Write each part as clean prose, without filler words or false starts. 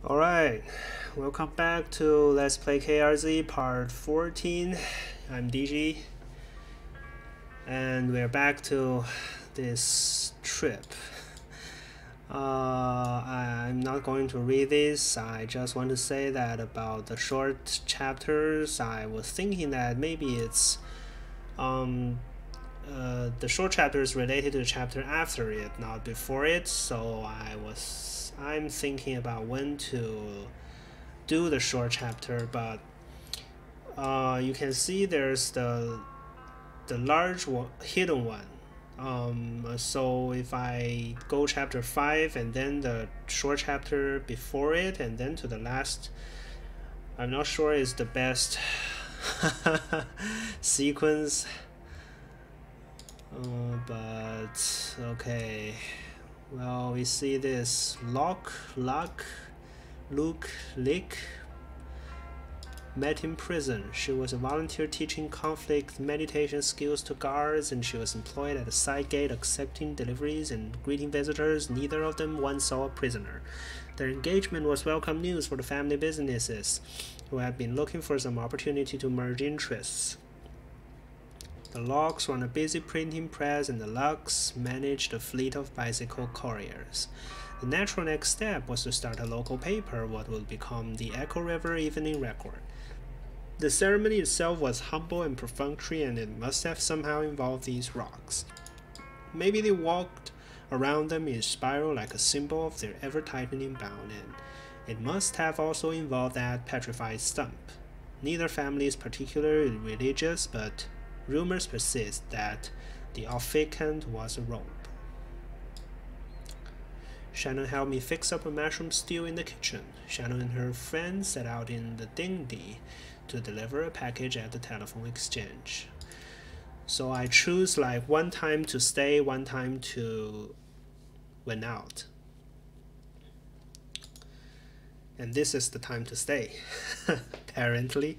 Alright, welcome back to Let's Play KRZ Part 14. I'm DG, and we're back to this trip. I'm not going to read this. I just want to say that about the short chapters, I was thinking that maybe it's the short chapters related to the chapter after it, not before it. So I'm thinking about when to do the short chapter, but you can see there's the large one, hidden one. So if I go chapter 5 and then the short chapter before it and then to the last, I'm not sure is the best sequence. But okay. Well, we see this Luke, Lick met in prison. She was a volunteer teaching conflict meditation skills to guards, and she was employed at the side gate accepting deliveries and greeting visitors. Neither of them once saw a prisoner. Their engagement was welcome news for the family businesses, who had been looking for some opportunity to merge interests. The Locks run a busy printing press, and the Lucks managed a fleet of bicycle couriers. The natural next step was to start a local paper, what would become the Echo River Evening Record. The ceremony itself was humble and perfunctory, and it must have somehow involved these rocks. Maybe they walked around them in a spiral like a symbol of their ever-tightening bound, and it must have also involved that petrified stump. Neither family is particularly religious, but rumors persist that the officiant was a rope. Shannon helped me fix up a mushroom stew in the kitchen. Shannon and her friend set out in the dinghy to deliver a package at the telephone exchange. So I choose like one time to stay, one time to went out. And this is the time to stay, apparently.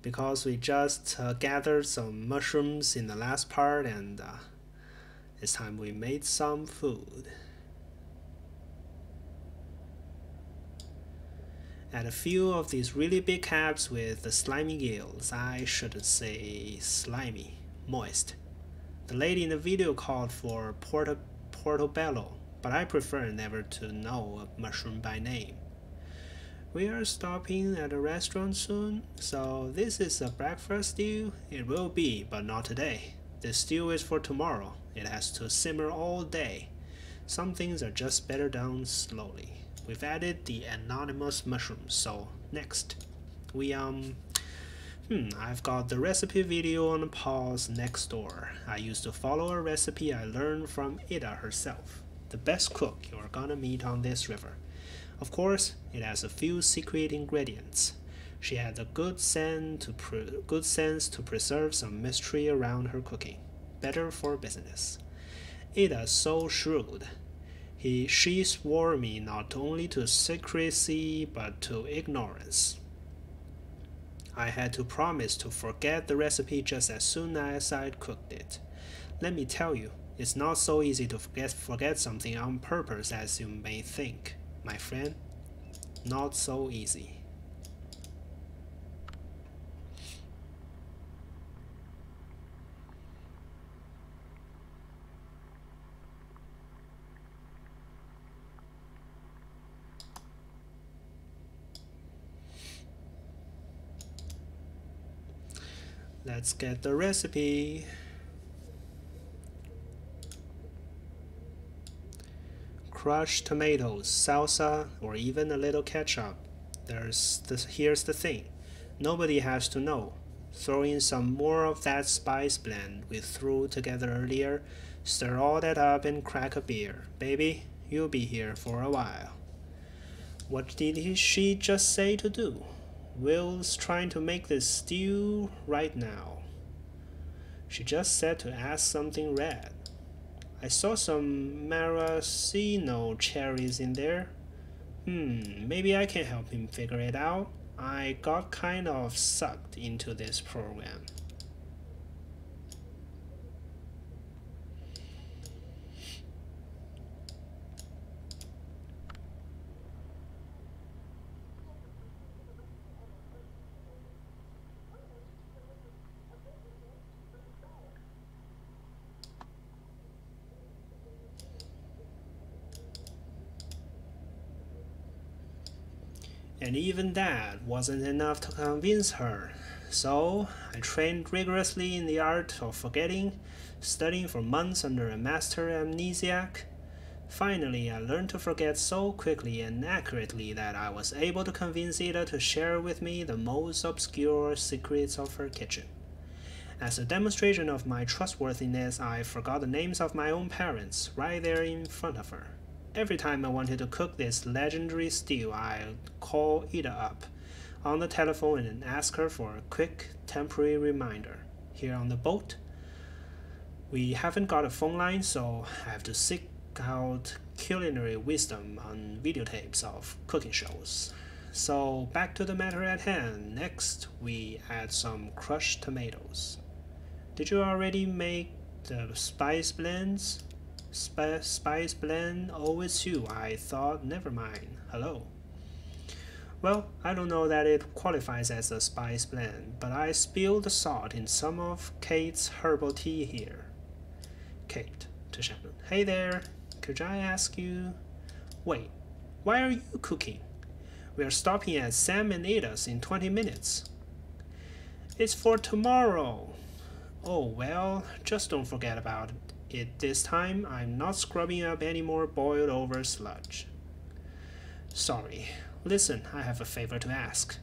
Because we just gathered some mushrooms in the last part, and it's time we made some food. At a few of these really big caps with the slimy gills. I shouldn't say slimy, moist. The lady in the video called for portobello, but I prefer never to know a mushroom by name. We are stopping at a restaurant soon, so this is a breakfast stew? It will be, but not today. The stew is for tomorrow. It has to simmer all day. Some things are just better done slowly. We've added the anonymous mushrooms, so next. I've got the recipe video on pause next door. I used to follow a recipe I learned from Ida herself, the best cook you're gonna meet on this river. Of course, it has a few secret ingredients. She had the good sense to preserve some mystery around her cooking. Better for business. Ada's so shrewd. She swore me not only to secrecy but to ignorance. I had to promise to forget the recipe just as soon as I'd cooked it. Let me tell you, it's not so easy to forget something on purpose as you may think. My friend, not so easy. Let's get the recipe. Crushed tomatoes, salsa, or even a little ketchup. Here's the thing. Nobody has to know. Throw in some more of that spice blend we threw together earlier. Stir all that up and crack a beer. Baby, you'll be here for a while. What did she just say to do? Will's trying to make this stew right now. She just said to add something red. I saw some maraschino cherries in there. Maybe I can help him figure it out. I got kind of sucked into this program. And even that wasn't enough to convince her. So I trained rigorously in the art of forgetting, studying for months under a master amnesiac. Finally, I learned to forget so quickly and accurately that I was able to convince Ida to share with me the most obscure secrets of her kitchen. As a demonstration of my trustworthiness, I forgot the names of my own parents right there in front of her. Every time I wanted to cook this legendary stew, I'd call Ida up on the telephone and ask her for a quick, temporary reminder. Here on the boat, we haven't got a phone line, so I have to seek out culinary wisdom on videotapes of cooking shows. So back to the matter at hand. Next, we add some crushed tomatoes. Did you already make the spice blends? Spice blend? Oh, it's you. I thought, never mind. Hello. Well, I don't know that it qualifies as a spice blend, but I spilled the salt in some of Kate's herbal tea here. Kate to Shannon. Hey there, could I ask you? Wait, why are you cooking? We are stopping at Sam and Ada's in 20 minutes. It's for tomorrow. Oh well, just don't forget about it this time. I'm not scrubbing up any more boiled over sludge. Sorry. Listen, I have a favor to ask.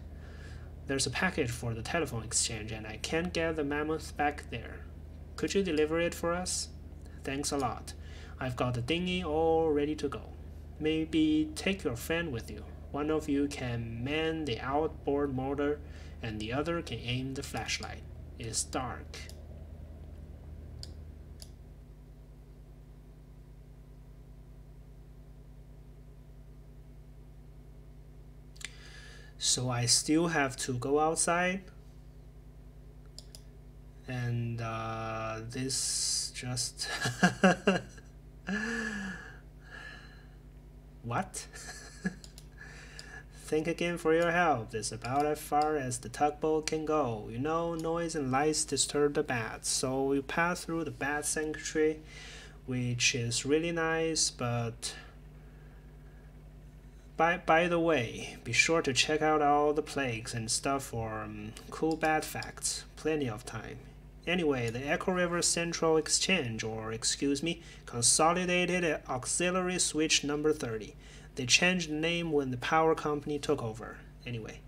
There's a package for the telephone exchange and I can't get the mammoth back there. Could you deliver it for us? Thanks a lot. I've got the dinghy all ready to go. Maybe take your friend with you. One of you can man the outboard motor and the other can aim the flashlight. It's dark. So I still have to go outside, and this just what? Think again for your help. It's about as far as the tugboat can go. You know, noise and lights disturb the bats, so you pass through the bat sanctuary, which is really nice, but By the way, be sure to check out all the plagues and stuff for cool bat facts. Plenty of time. Anyway, the Echo River Central Exchange, or excuse me, Consolidated Auxiliary Switch number 30. They changed the name when the power company took over. Anyway,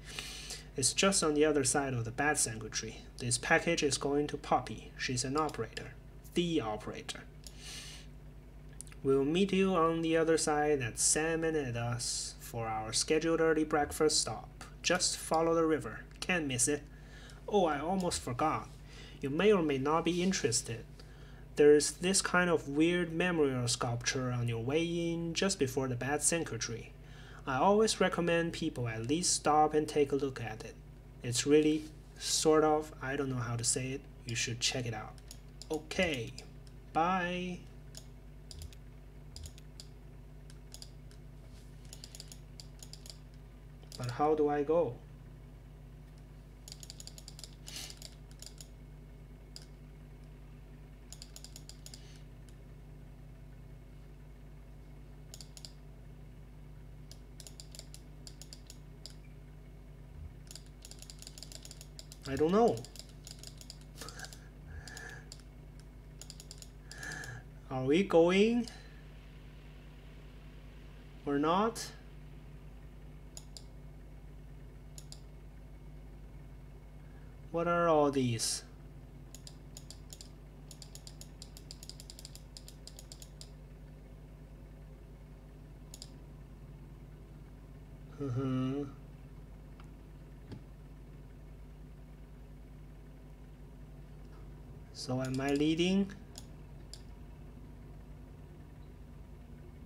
it's just on the other side of the bat sanctuary. This package is going to Poppy. She's an operator. The operator. We'll meet you on the other side at Sam and Ada's for our scheduled early breakfast stop. Just follow the river. Can't miss it. Oh, I almost forgot. You may or may not be interested. There's this kind of weird memorial sculpture on your way in just before the bat sanctuary. I always recommend people at least stop and take a look at it. It's really, sort of, I don't know how to say it. You should check it out. Okay, bye. But how do I go? I don't know. Are we going or not? What are all these? So am I leading?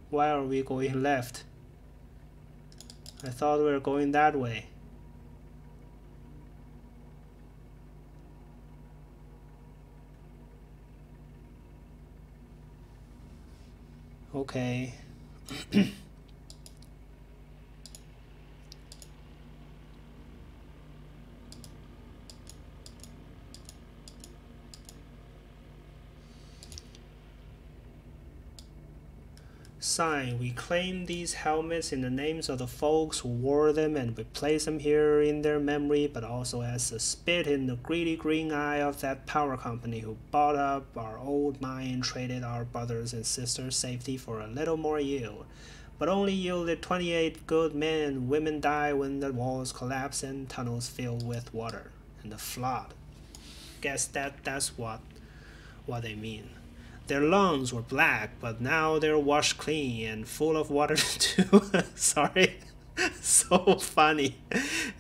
Why are we going left? I thought we were going that way. Okay. Sign, we claim these helmets in the names of the folks who wore them, and we place them here in their memory, but also as a spit in the greedy green eye of that power company who bought up our old mine and traded our brothers and sisters' safety for a little more yield, but only yielded 28 good men and women die when the walls collapse and tunnels fill with water, and the flood. Guess that's what they mean. Their lungs were black, but now they're washed clean and full of water too. Sorry. So funny.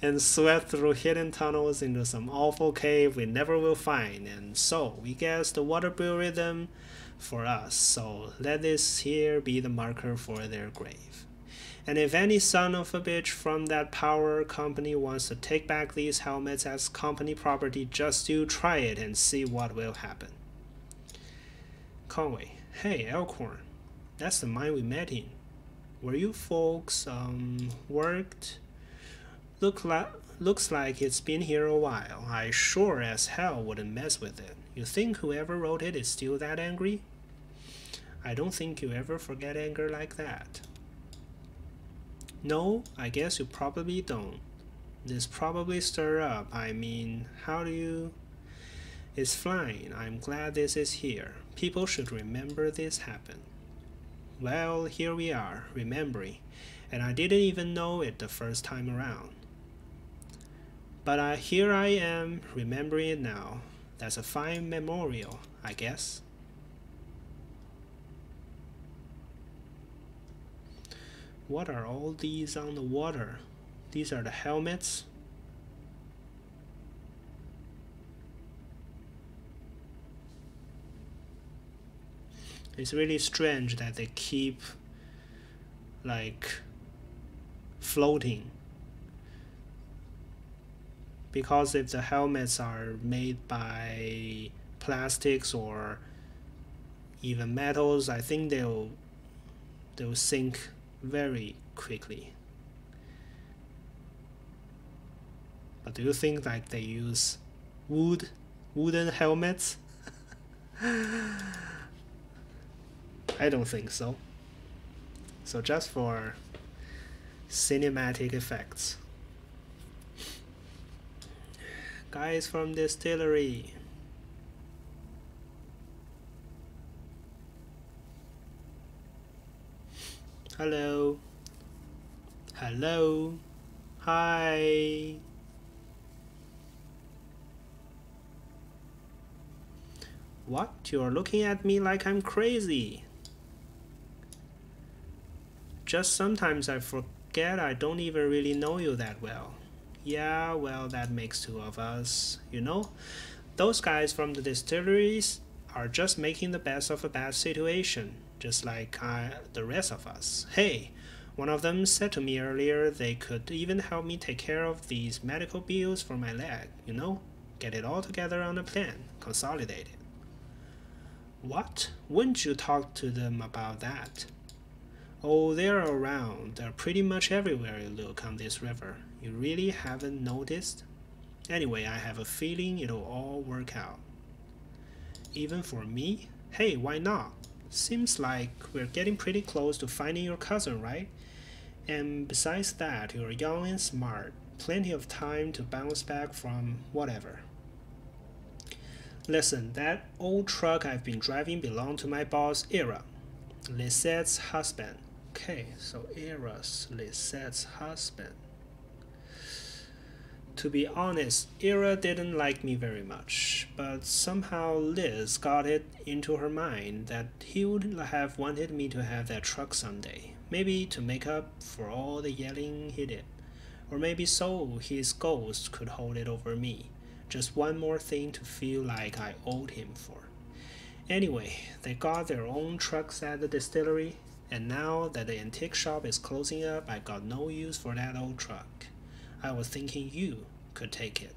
And swept through hidden tunnels into some awful cave we never will find. And so, we guess the water buried them for us. So, let this here be the marker for their grave. And if any son of a bitch from that power company wants to take back these helmets as company property, just you try it and see what will happen. Conway, hey, Elkhorn, that's the mine we met in. Where you folks, worked? Looks like it's been here a while. I sure as hell wouldn't mess with it. You think whoever wrote it is still that angry? I don't think you ever forget anger like that. No, I guess you probably don't. This probably stirred up. I mean, how do you... It's fine. I'm glad this is here. People should remember this happened. Well, here we are, remembering, and I didn't even know it the first time around. But here I am, remembering it now. That's a fine memorial, I guess. What are all these on the water? These are the helmets. It's really strange that they keep like floating, because if the helmets are made by plastics or even metals, I think they'll sink very quickly. But do you think like they use wooden helmets? I don't think so. So just for cinematic effects. Guys from distillery. Hello. Hello. Hi. What? You're looking at me like I'm crazy. Just sometimes I forget I don't even really know you that well. Yeah, well, that makes two of us. You know, those guys from the distilleries are just making the best of a bad situation, just like the rest of us. Hey, one of them said to me earlier they could even help me take care of these medical bills for my leg, you know? Get it all together on a plan, consolidate it. What? Wouldn't you talk to them about that? Oh, they're around. They're pretty much everywhere you look on this river. You really haven't noticed? Anyway, I have a feeling it'll all work out. Even for me? Hey, why not? Seems like we're getting pretty close to finding your cousin, right? And besides that, you're young and smart. Plenty of time to bounce back from whatever. Listen, that old truck I've been driving belonged to my boss, Ira, Lisette's husband. Okay, so Ira's Lisette's husband. To be honest, Ira didn't like me very much, but somehow Liz got it into her mind that he would have wanted me to have that truck someday, maybe to make up for all the yelling he did, or maybe so his ghost could hold it over me. Just one more thing to feel like I owed him for. Anyway, they got their own trucks at the distillery, and now that the antique shop is closing up, I got no use for that old truck. I was thinking you could take it.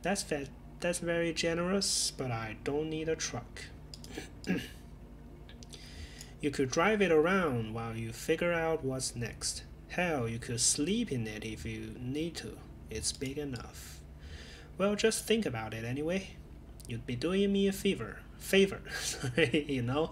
That's very generous, but I don't need a truck. You could drive it around while you figure out what's next. Hell, you could sleep in it if you need to. It's big enough. Well, just think about it anyway. You'd be doing me a favor, you know?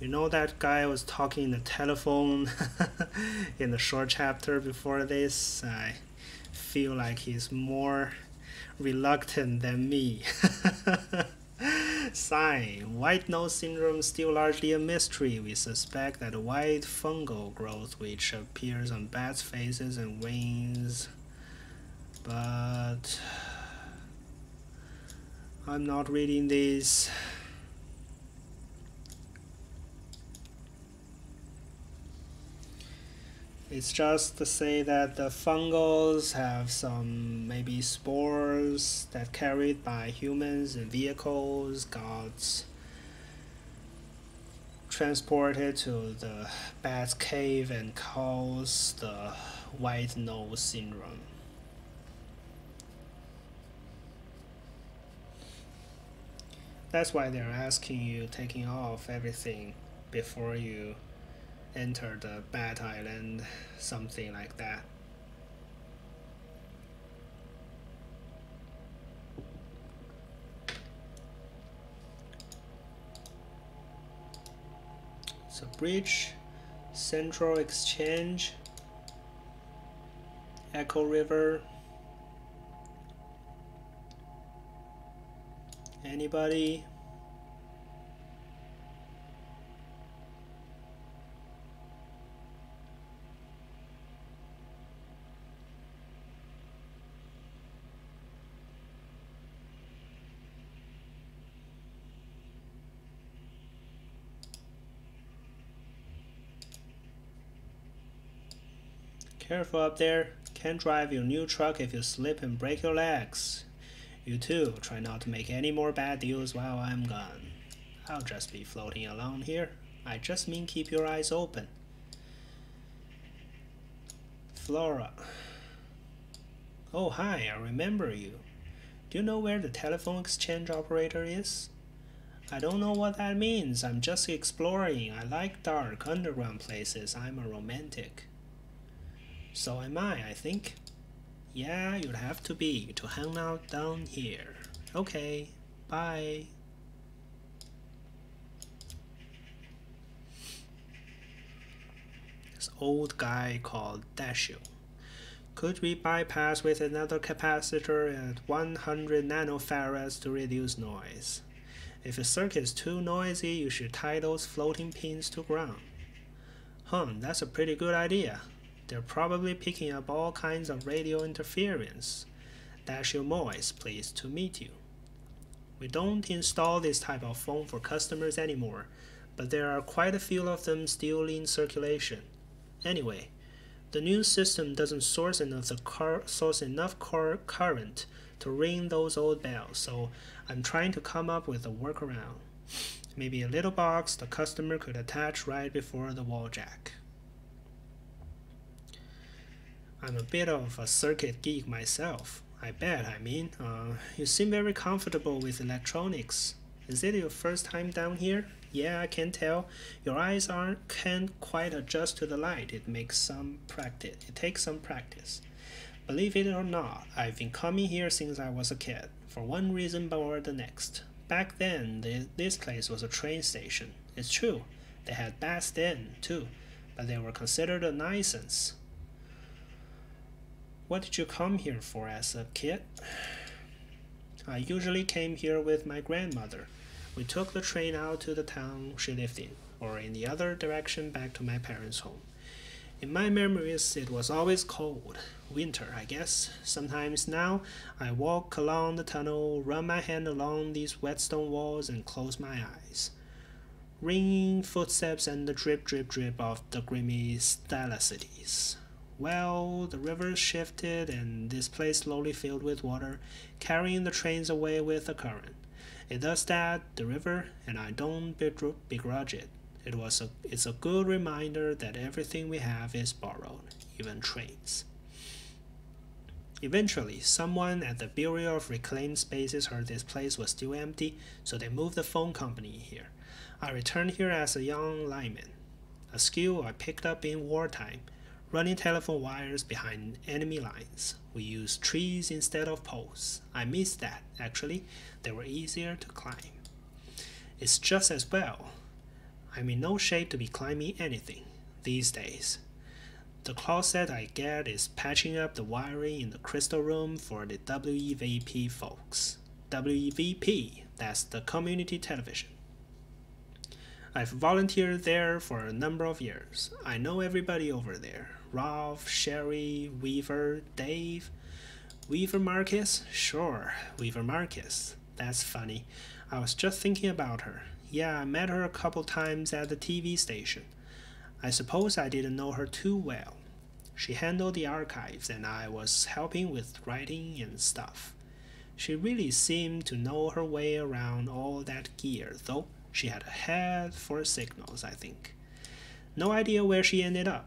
You know that guy was talking in the telephone in the short chapter before this? I feel like he's more reluctant than me. Sign. White nose syndrome is still largely a mystery. We suspect that white fungal growth which appears on bats' faces and wings, but I'm not reading this. It's just to say that the fungals have some maybe spores that carried by humans and vehicles got transported to the bat's cave and cause the white nose syndrome. That's why they're asking you taking off everything before you enter the Bat Island, something like that. So bridge, Central Exchange, Echo River. Anybody? Careful up there. Can't drive your new truck if you slip and break your legs. You too, try not to make any more bad deals while I'm gone. I'll just be floating along here. I just mean keep your eyes open. Flora. Oh hi, I remember you. Do you know where the telephone exchange operator is? I don't know what that means. I'm just exploring. I like dark, underground places. I'm a romantic. So am I think. Yeah, you'd have to be to hang out down here. Okay, bye. This old guy called Dashiell. Could we bypass with another capacitor at 100 nanofarads to reduce noise? If a circuit is too noisy, you should tie those floating pins to ground. That's a pretty good idea. They're probably picking up all kinds of radio interference. Dashiell Moyes, pleased to meet you. We don't install this type of phone for customers anymore, but there are quite a few of them still in circulation. Anyway, the new system doesn't source enough current to ring those old bells, so I'm trying to come up with a workaround. Maybe a little box the customer could attach right before the wall jack. I'm a bit of a circuit geek myself. I bet, you seem very comfortable with electronics. Is it your first time down here? Yeah, I can tell. Your eyes can't quite adjust to the light. It takes some practice. Believe it or not, I've been coming here since I was a kid, for one reason or the next. Back then, this place was a train station. It's true, they had bats then, too, but they were considered a nuisance. What did you come here for as a kid? I usually came here with my grandmother. We took the train out to the town she lived in, or in the other direction back to my parents' home. In my memories, it was always cold. Winter, I guess. Sometimes now, I walk along the tunnel, run my hand along these wet stone walls, and close my eyes. Ringing footsteps and the drip, drip, drip of the grimy stalactites. Well, the river shifted, and this place slowly filled with water, carrying the trains away with the current. It does that, the river, and I don't begrudge it. It's a good reminder that everything we have is borrowed, even trains. Eventually, someone at the Bureau of Reclaimed Spaces heard this place was still empty, so they moved the phone company here. I returned here as a young lineman, a skill I picked up in wartime. Running telephone wires behind enemy lines. We used trees instead of poles. I missed that, actually. They were easier to climb. It's just as well. I'm in no shape to be climbing anything these days. The closet I get is patching up the wiring in the crystal room for the WEVP folks. WEVP, that's the community television. I've volunteered there for a number of years. I know everybody over there. Ralph, Sherry, Weaver, Dave. Weaver Marcus? Sure, Weaver Marcus. That's funny. I was just thinking about her. Yeah, I met her a couple times at the TV station. I suppose I didn't know her too well. She handled the archives and I was helping with writing and stuff. She really seemed to know her way around all that gear, though she had a head for signals, I think. No idea where she ended up.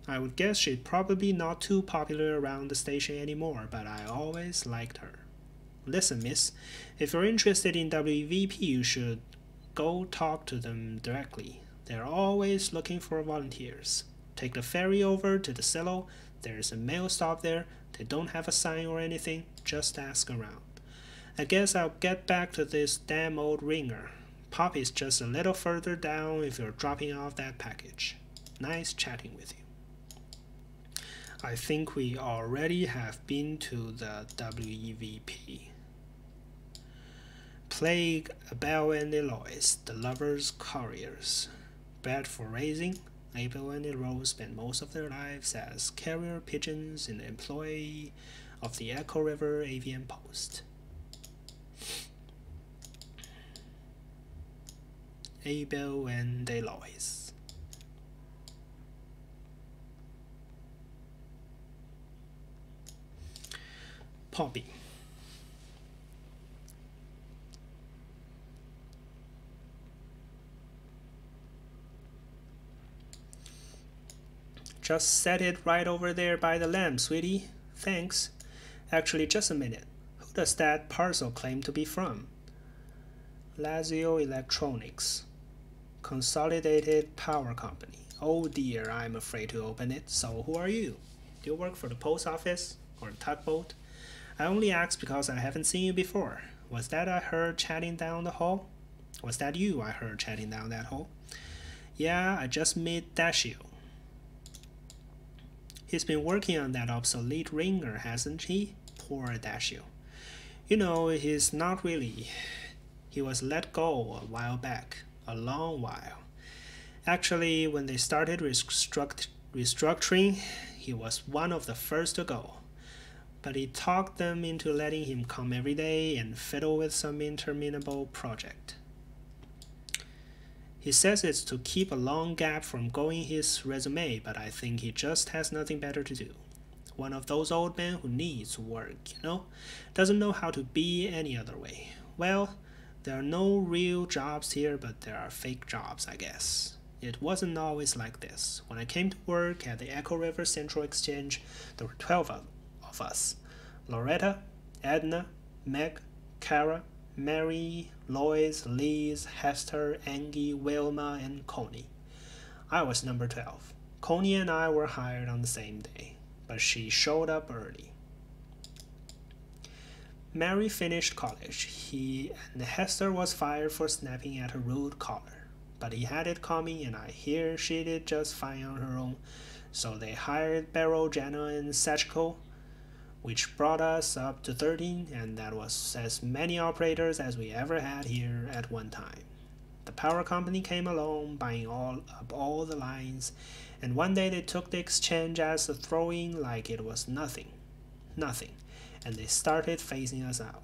I would guess she's probably not too popular around the station anymore, but I always liked her. Listen, miss, if you're interested in WVP, you should go talk to them directly. They're always looking for volunteers. Take the ferry over to the silo. There's a mail stop there. They don't have a sign or anything. Just ask around. I guess I'll get back to this damn old ringer. Poppy's just a little further down if you're dropping off that package. Nice chatting with you. I think we already have been to the WEVP. Plague, Abel and Eloise, the lovers' couriers. Bred for raising, Abel and Eloise spent most of their lives as carrier pigeons in the employ of the Echo River Avian Post. Abel and Eloise. Poppy. Just set it right over there by the lamp, sweetie. Thanks. Actually, just a minute. Who does that parcel claim to be from? Lazio Electronics. Consolidated Power Company. Oh dear, I'm afraid to open it. So who are you? Do you work for the post office? Or the tugboat? I only asked because I haven't seen you before. Was that I heard chatting down the hall? Was that you I heard chatting down that hall? Yeah, I just met Dashio. He's been working on that obsolete ringer, hasn't he? Poor Dashio. You know, he's not really. He was let go a while back. A long while. Actually, when they started restructuring, he was one of the first to go. But he talked them into letting him come every day and fiddle with some interminable project. He says it's to keep a long gap from going his resume, but I think he just has nothing better to do. One of those old men who needs work, you know? Doesn't know how to be any other way. Well, there are no real jobs here, but there are fake jobs, I guess. It wasn't always like this. When I came to work at the Echo River Central Exchange, there were 12 of us. Loretta, Edna, Meg, Kara, Mary, Lois, Liz, Hester, Angie, Wilma, and Connie. I was number 12. Connie and I were hired on the same day, but she showed up early. Mary finished college. And Hester was fired for snapping at her rude collar. But he had it coming, and I hear she did just fine on her own. So they hired Beryl, Jenna, and Sachiko, which brought us up to 13, and that was as many operators as we ever had here at one time. The power company came along, buying up all the lines, and one day they took the exchange as a throw-in like it was nothing, and they started phasing us out.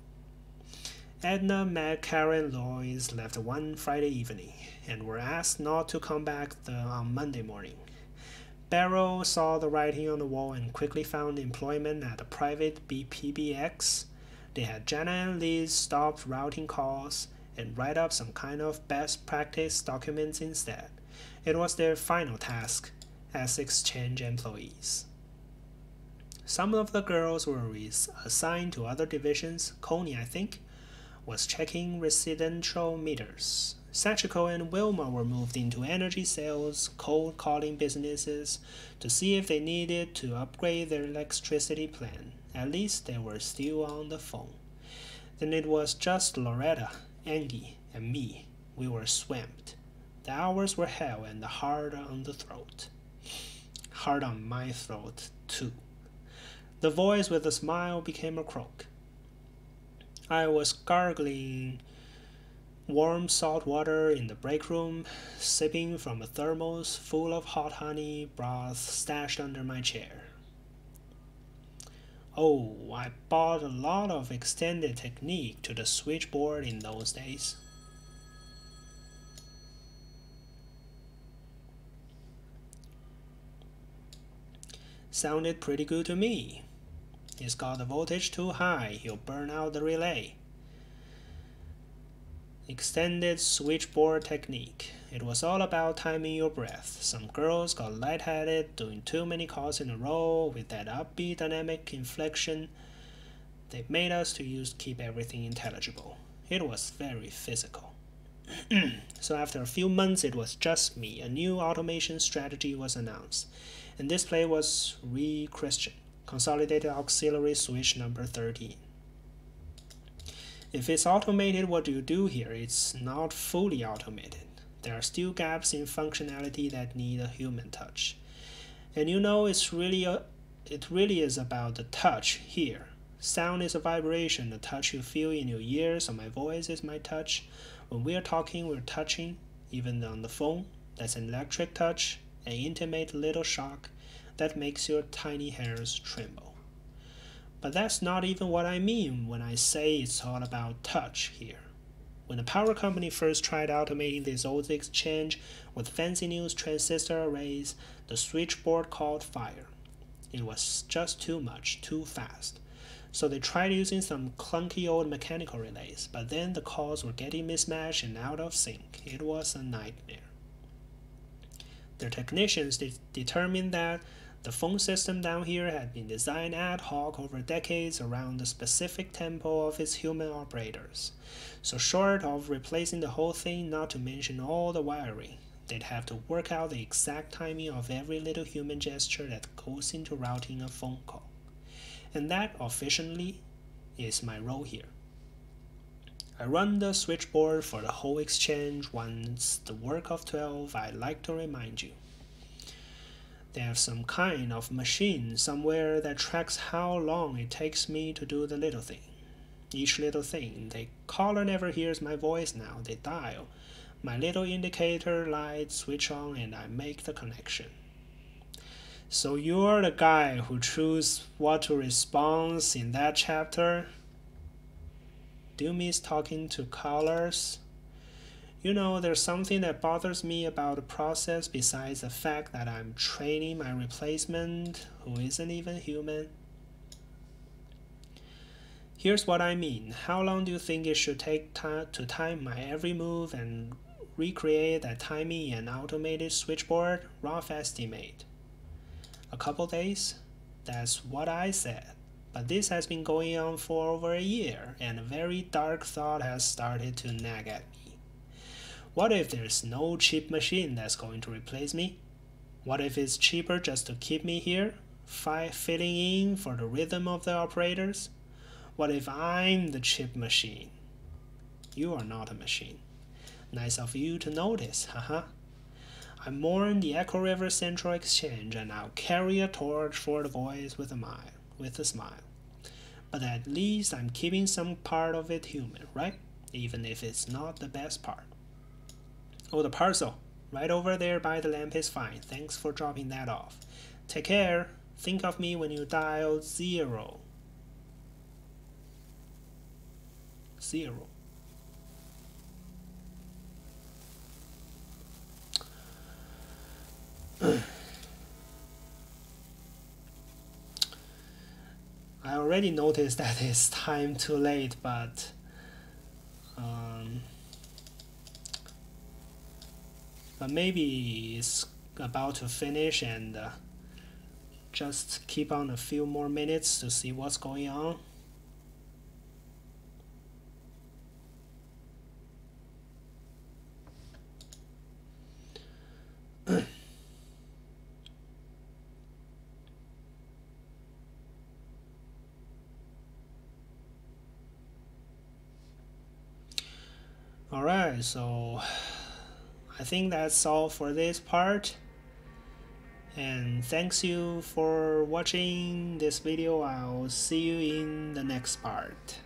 Edna, Meg, Karen, Lois left one Friday evening, and were asked not to come back on Monday morning. Beryl saw the writing on the wall and quickly found employment at a private BPBX. They had Jenna and Liz stop routing calls and write up some kind of best practice documents instead. It was their final task as exchange employees. Some of the girls were assigned to other divisions. Connie, I think, was checking residential meters. Sachiko and Wilma were moved into energy sales, cold calling businesses to see if they needed to upgrade their electricity plan. At least they were still on the phone. Then it was just Loretta, Angie, and me. We were swamped. The hours were hell and hard on the throat. Hard on my throat, too. The voice with a smile became a croak. I was gargling warm salt water in the break room, sipping from a thermos full of hot honey broth stashed under my chair. Oh, I bought a lot of extended technique to the switchboard in those days. Sounded pretty good to me. He's got the voltage too high, he'll burn out the relay. Extended switchboard technique. It was all about timing your breath. Some girls got lightheaded doing too many calls in a row with that upbeat dynamic inflection. They made us to keep everything intelligible. It was very physical. So after a few months, it was just me. A new automation strategy was announced. And this play was re-Christian. Consolidated auxiliary switch number 13. If it's automated, what do you do here? It's not fully automated. There are still gaps in functionality that need a human touch. And it really is about the touch here. Sound is a vibration, the touch you feel in your ears, so my voice is my touch. When we're talking, we're touching, even on the phone. That's an electric touch, an intimate little shock that makes your tiny hairs tremble. But that's not even what I mean when I say it's all about touch here. When the power company first tried automating this old exchange with fancy new transistor arrays, the switchboard caught fire. It was just too much, too fast. So they tried using some clunky old mechanical relays, but then the calls were getting mismatched and out of sync. It was a nightmare. Their technicians determined that the phone system down here had been designed ad hoc over decades around the specific tempo of its human operators. So short of replacing the whole thing, not to mention all the wiring, they'd have to work out the exact timing of every little human gesture that goes into routing a phone call. And that, officially, is my role here. I run the switchboard for the whole exchange. Once the work of 12, I like to remind you. They have some kind of machine somewhere that tracks how long it takes me to do the little thing. Each little thing. The caller never hears my voice now. They dial. My little indicator lights switch on and I make the connection. So you're the guy who chooses what to respond in that chapter? Do you miss talking to callers? There's something that bothers me about the process besides the fact that I'm training my replacement who isn't even human. Here's what I mean. How long do you think it should take to time my every move and recreate that timing in an automated switchboard? Rough estimate. A couple days? That's what I said. But this has been going on for over a year, and a very dark thought has started to nag at me. What if there's no cheap machine that's going to replace me? What if it's cheaper just to keep me here, filling in for the rhythm of the operators? What if I'm the cheap machine? You are not a machine. Nice of you to notice, haha. I mourn the Echo River Central Exchange, and I'll carry a torch for the voice with a smile. But at least I'm keeping some part of it human, right? Even if it's not the best part. Oh, the parcel. Right over there by the lamp is fine. Thanks for dropping that off. Take care. Think of me when you dial 0. 0. I already noticed that it's time too late, but maybe it's about to finish, and just keep on a few more minutes to see what's going on. Alright, so I think that's all for this part. And thanks you for watching this video. I'll see you in the next part.